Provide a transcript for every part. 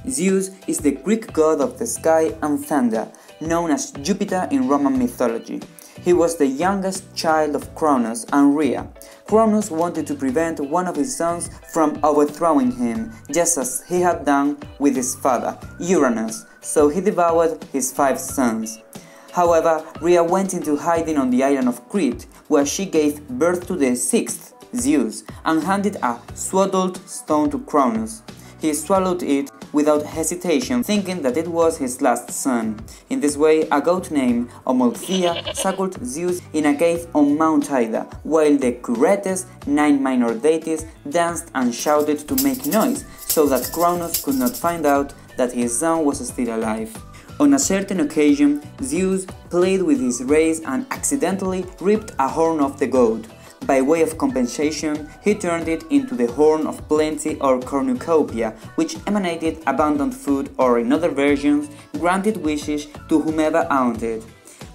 Zeus is the Greek god of the sky and thunder, known as Jupiter in Roman mythology. He was the youngest child of Cronos and Rhea. Cronos wanted to prevent one of his sons from overthrowing him, just as he had done with his father, Uranus, so he devoured his 5 sons. However, Rhea went into hiding on the island of Crete, where she gave birth to the 6th, Zeus, and handed a swaddled stone to Cronos. He swallowed it without hesitation, thinking that it was his last son. In this way, a goat named Omolphia suckled Zeus in a cave on Mount Ida, while the Curetes, 9 minor deities, danced and shouted to make noise, so that Cronos could not find out that his son was still alive. On a certain occasion, Zeus played with his rays and accidentally ripped a horn off the goat. By way of compensation, he turned it into the horn of plenty or cornucopia, which emanated abundant food or, in other versions, granted wishes to whomever owned it.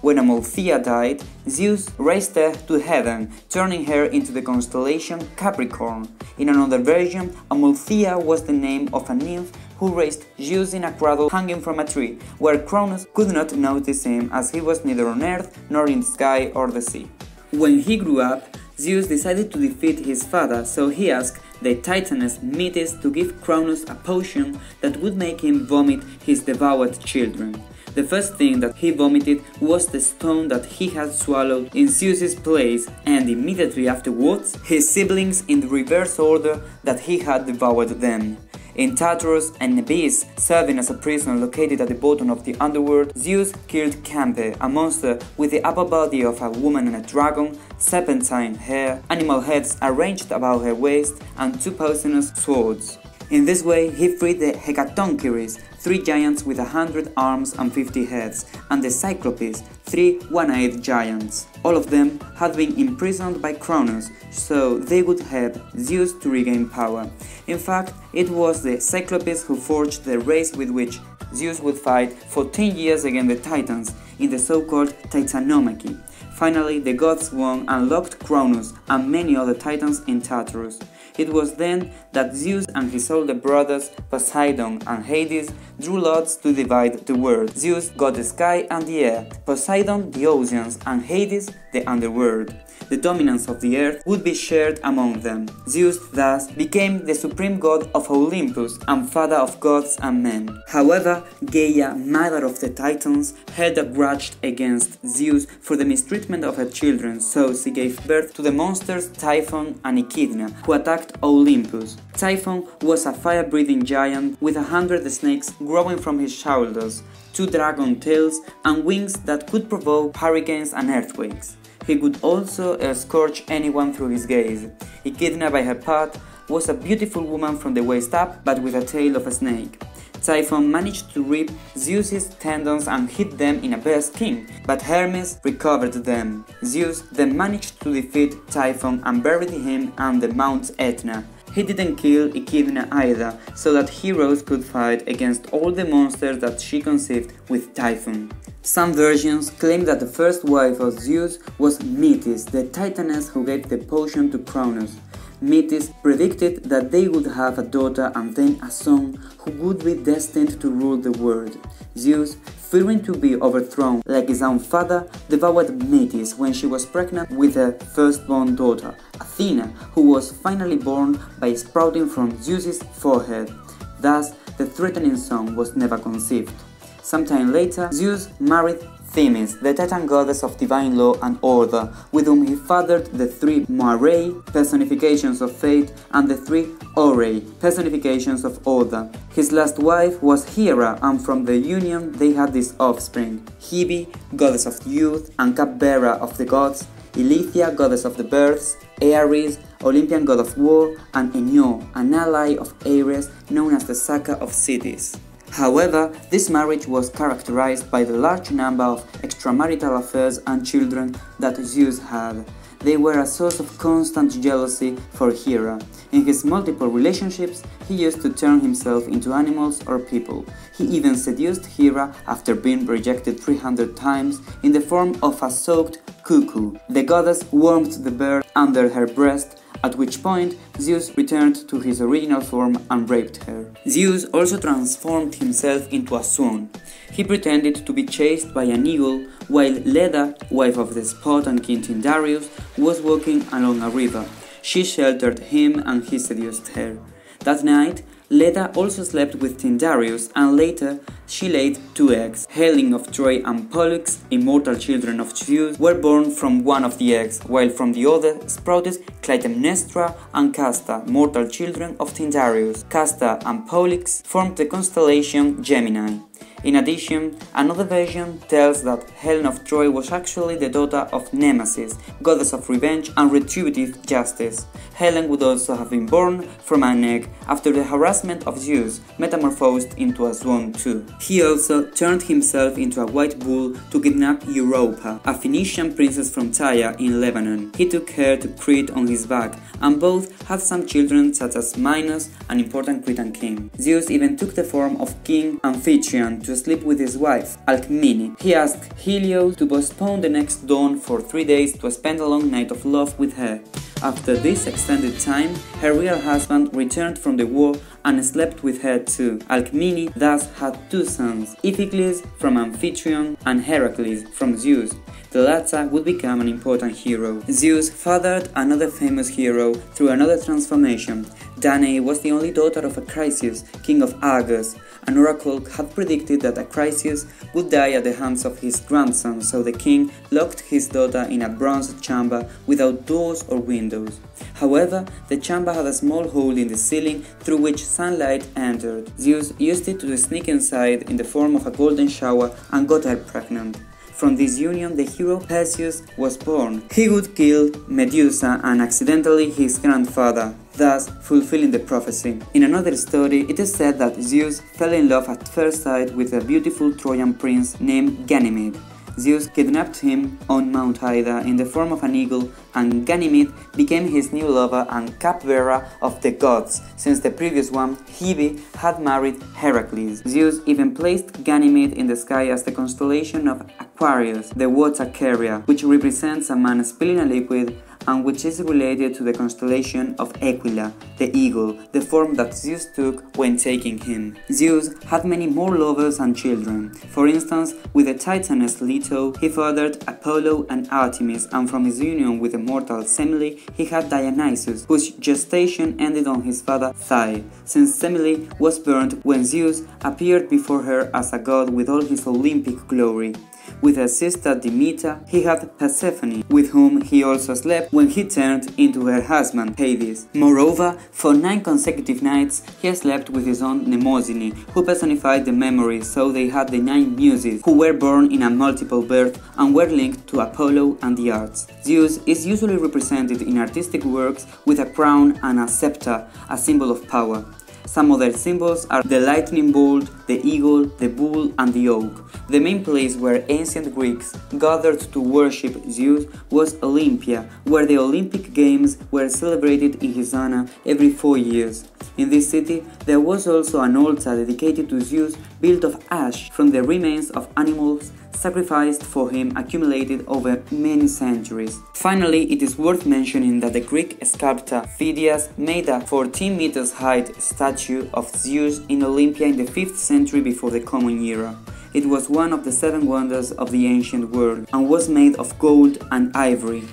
When Omolphia died, Zeus raised her to heaven, turning her into the constellation Capricorn. In another version, Omolphia was the name of a nymph who raised Zeus in a cradle hanging from a tree, where Cronos could not notice him as he was neither on earth nor in the sky or the sea. When he grew up, Zeus decided to defeat his father, so he asked the Titaness Metis to give Cronos a potion that would make him vomit his devoured children. The first thing that he vomited was the stone that he had swallowed in Zeus's place, and immediately afterwards his siblings in the reverse order that he had devoured them. In Tartarus, an abyss serving as a prison located at the bottom of the underworld, Zeus killed Campe, a monster with the upper body of a woman and a dragon, serpentine hair, animal heads arranged about her waist, and 2 poisonous swords. In this way, he freed the Hecatoncheires, 3 giants with 100 arms and 50 heads, and the Cyclopes, 3 one-eyed giants. All of them had been imprisoned by Cronos, so they would help Zeus to regain power. In fact, it was the Cyclopes who forged the race with which Zeus would fight for 10 years against the Titans in the so-called Titanomachy. Finally, the gods won and locked Cronos and many other titans in Tartarus. It was then that Zeus and his older brothers Poseidon and Hades drew lots to divide the world. Zeus got the sky and the air, Poseidon the oceans, and Hades the underworld. The dominance of the earth would be shared among them. Zeus thus became the supreme god of Olympus and father of gods and men. However, Gaia, mother of the Titans, held a grudge against Zeus for the mistreatment of her children, so she gave birth to the monsters Typhon and Echidna, who attacked Olympus. Typhon was a fire-breathing giant with 100 snakes growing from his shoulders, 2 dragon tails, and wings that could provoke hurricanes and earthquakes. He could also scorch anyone through his gaze. Echidna, by her part, was a beautiful woman from the waist up, but with a tail of a snake. Typhon managed to rip Zeus's tendons and hid them in a bear skin, but Hermes recovered them. Zeus then managed to defeat Typhon and buried him under Mount Etna. He didn't kill Echidna either, so that heroes could fight against all the monsters that she conceived with Typhon. Some versions claim that the first wife of Zeus was Metis, the Titaness who gave the potion to Cronos. Metis predicted that they would have a daughter and then a son who would be destined to rule the world. Zeus, fearing to be overthrown like his own father, devoured Metis when she was pregnant with her firstborn daughter, Athena, who was finally born by sprouting from Zeus's forehead. Thus, the threatening son was never conceived. Sometime later, Zeus married Themis, the Titan goddess of divine law and order, with whom he fathered the 3 Moirae, personifications of fate, and the 3 Orae, personifications of order. His last wife was Hera, and from the union they had this offspring: Hebe, goddess of youth and cupbearer of the gods, Ilithia, goddess of the births, Ares, Olympian god of war, and Enyo, an ally of Ares known as the Saca of cities. However, this marriage was characterized by the large number of extramarital affairs and children that Zeus had. They were a source of constant jealousy for Hera. In his multiple relationships, he used to turn himself into animals or people. He even seduced Hera after being rejected 300 times in the form of a soaked cuckoo. The goddess warmed the bird under her breast at which point Zeus returned to his original form and raped her. Zeus also transformed himself into a swan. He pretended to be chased by an eagle while Leda, wife of the Spartan king Tyndareus, was walking along a river. She sheltered him and he seduced her. That night, Leda also slept with Tyndareus, and later she laid 2 eggs. Helen of Troy and Pollux, immortal children of Zeus, were born from one of the eggs, while from the other sprouted Clytemnestra and Casta, mortal children of Tyndareus. Casta and Pollux formed the constellation Gemini. In addition, another version tells that Helen of Troy was actually the daughter of Nemesis, goddess of revenge and retributive justice. Helen would also have been born from an egg after the harassment of Zeus, metamorphosed into a swan too. He also turned himself into a white bull to kidnap Europa, a Phoenician princess from Tyre in Lebanon. He took her to Crete on his back, and both had some children such as Minos, an important Cretan king. Zeus even took the form of King Amphitryon to sleep with his wife, Alcmene. He asked Helios to postpone the next dawn for 3 days to spend a long night of love with her. After this extended time, her real husband returned from the war and slept with her too. Alcmene thus had 2 sons, Iphicles from Amphitryon and Heracles from Zeus. The latter would become an important hero. Zeus fathered another famous hero through another transformation. Danae was the only daughter of Acrisius, king of Argos. An oracle had predicted that Acrisius would die at the hands of his grandson, so the king locked his daughter in a bronze chamber without doors or windows. However, the chamber had a small hole in the ceiling through which sunlight entered. Zeus used it to sneak inside in the form of a golden shower and got her pregnant. From this union, the hero Perseus was born. He would kill Medusa and accidentally his grandfather, thus fulfilling the prophecy. In another story, it is said that Zeus fell in love at first sight with a beautiful Trojan prince named Ganymede. Zeus kidnapped him on Mount Ida in the form of an eagle, and Ganymede became his new lover and cupbearer of the gods, since the previous one, Hebe, had married Heracles. Zeus even placed Ganymede in the sky as the constellation of Aquarius, the water carrier, which represents a man spilling a liquid and which is related to the constellation of Aquila, the eagle, the form that Zeus took when taking him. Zeus had many more lovers and children. For instance, with the Titaness Leto, he fathered Apollo and Artemis, and from his union with the mortal Semele, he had Dionysus, whose gestation ended on his father Thai, since Semele was burned when Zeus appeared before her as a god with all his Olympic glory. With her sister Demeter, he had Persephone, with whom he also slept when he turned into her husband Hades. Moreover, for 9 consecutive nights, he slept with his own Mnemosyne, who personified the memory, so they had the 9 muses, who were born in a multiple birth and were linked to Apollo and the arts. Zeus is usually represented in artistic works with a crown and a scepter, a symbol of power. Some other symbols are the lightning bolt, the eagle, the bull, and the oak. The main place where ancient Greeks gathered to worship Zeus was Olympia, where the Olympic Games were celebrated in his honor every 4 years. In this city, there was also an altar dedicated to Zeus built of ash from the remains of animals sacrificed for him accumulated over many centuries. Finally, it is worth mentioning that the Greek sculptor Phidias made a 14 meters high statue of Zeus in Olympia in the 5th century before the Common Era. It was one of the 7 wonders of the ancient world and was made of gold and ivory.